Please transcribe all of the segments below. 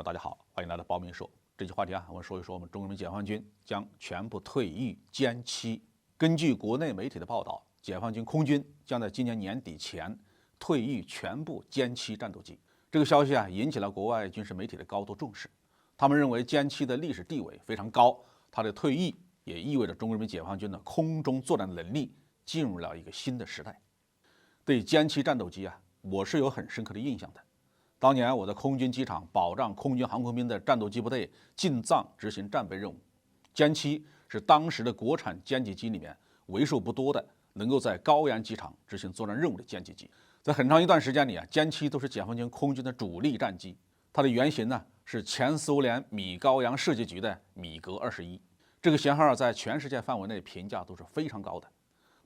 大家好，欢迎来到包明说。这期话题我们说一说我们中国人民解放军将全部退役歼七。根据国内媒体的报道，解放军空军将在今年年底前退役全部歼七战斗机。这个消息引起了国外军事媒体的高度重视。他们认为歼七的历史地位非常高，它的退役也意味着中国人民解放军的空中作战能力进入了一个新的时代。对歼七战斗机我是有很深刻的印象的。当年我在空军机场保障空军航空兵的战斗机部队进藏执行战备任务，歼七是当时的国产歼击机里面为数不多的能够在高阳机场执行作战任务的歼击机。在很长一段时间里歼七都是解放军空军的主力战机。它的原型是前苏联米高扬设计局的米格21。这个型号在全世界范围内评价都是非常高的。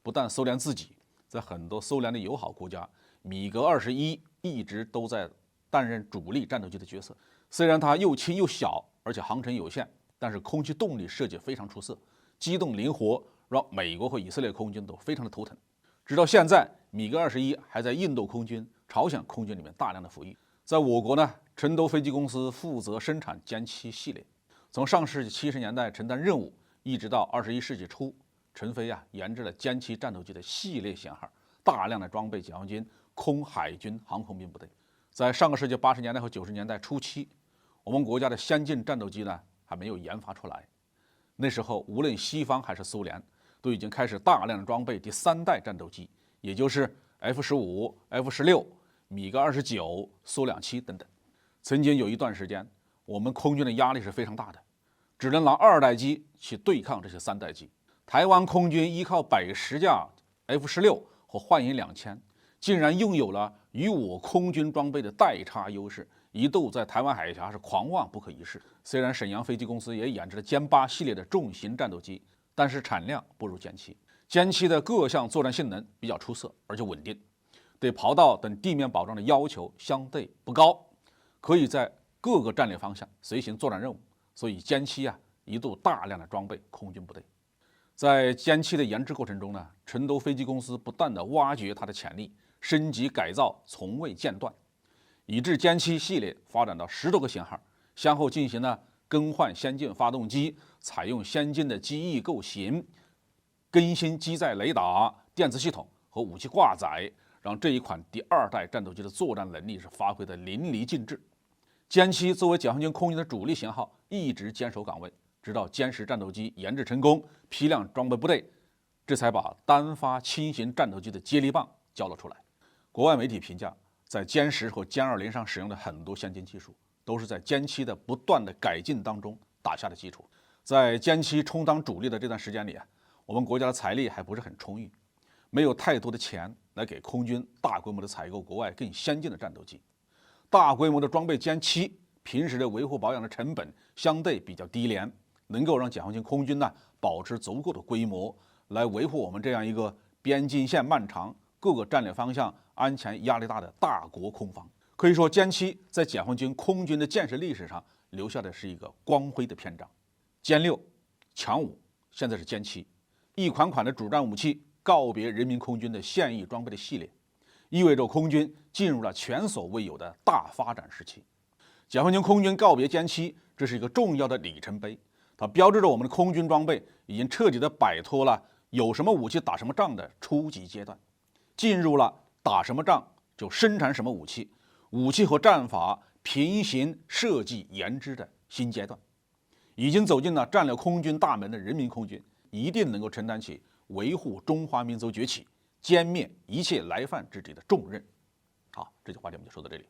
不但苏联自己，在很多苏联的友好国家，米格21一直都在担任主力战斗机的角色。虽然它又轻又小，而且航程有限，但是空气动力设计非常出色，机动灵活，让美国和以色列空军都非常的头疼。直到现在，米格21还在印度空军、朝鲜空军里面大量的服役。在我国成都飞机公司负责生产歼七系列，从上世纪70年代承担任务，一直到21世纪初，成飞研制了歼七战斗机的系列型号，大量的装备解放军空海军航空兵部队。在上个世纪80年代和90年代初期，我们国家的先进战斗机还没有研发出来。那时候，无论西方还是苏联，都已经开始大量的装备第3代战斗机，也就是 F-15、F-16、米格29、苏27等等。曾经有一段时间，我们空军的压力是非常大的，只能拿2代机去对抗这些3代机。台湾空军依靠110架 F-16和幻影2000，竟然拥有了与我空军装备的代差优势，一度在台湾海峡是狂妄不可一世。虽然沈阳飞机公司也研制了歼8系列的重型战斗机，但是产量不如歼七。歼七的各项作战性能比较出色，而且稳定，对跑道等地面保障的要求相对不高，可以在各个战略方向随行作战任务。所以歼七一度大量的装备空军部队。在歼七的研制过程中成都飞机公司不断的挖掘它的潜力，升级改造从未间断，以致歼七系列发展到10多个型号，先后进行了更换先进发动机，采用先进的机翼构型，更新机载雷达、电子系统和武器挂载，让这一款第2代战斗机的作战能力是发挥得淋漓尽致。歼七作为解放军空军的主力型号，一直坚守岗位，直到歼10战斗机研制成功，批量装备部队，这才把单发轻型战斗机的接力棒交了出来。国外媒体评价，在歼10和歼20上使用的很多先进技术，都是在歼七的不断的改进当中打下的基础。在歼七充当主力的这段时间里我们国家的财力还不是很充裕，没有太多的钱来给空军大规模的采购国外更先进的战斗机。大规模的装备歼七，平时的维护保养的成本相对比较低廉，能够让解放军空军保持足够的规模，来维护我们这样一个边境线漫长、各个战略方向安全压力大的大国空防。可以说，歼七在解放军空军的建设历史上留下的是一个光辉的篇章。歼6、强5，现在是歼七，一款款的主战武器告别人民空军的现役装备的系列，意味着空军进入了前所未有的大发展时期。解放军空军告别歼七，这是一个重要的里程碑，它标志着我们的空军装备已经彻底的摆脱了有什么武器打什么仗的初级阶段，进入了打什么仗就生产什么武器，武器和战法平行设计研制的新阶段。已经走进了战略空军大门的人民空军，一定能够承担起维护中华民族崛起、歼灭一切来犯之敌的重任。好，这句话题我们就说到这里。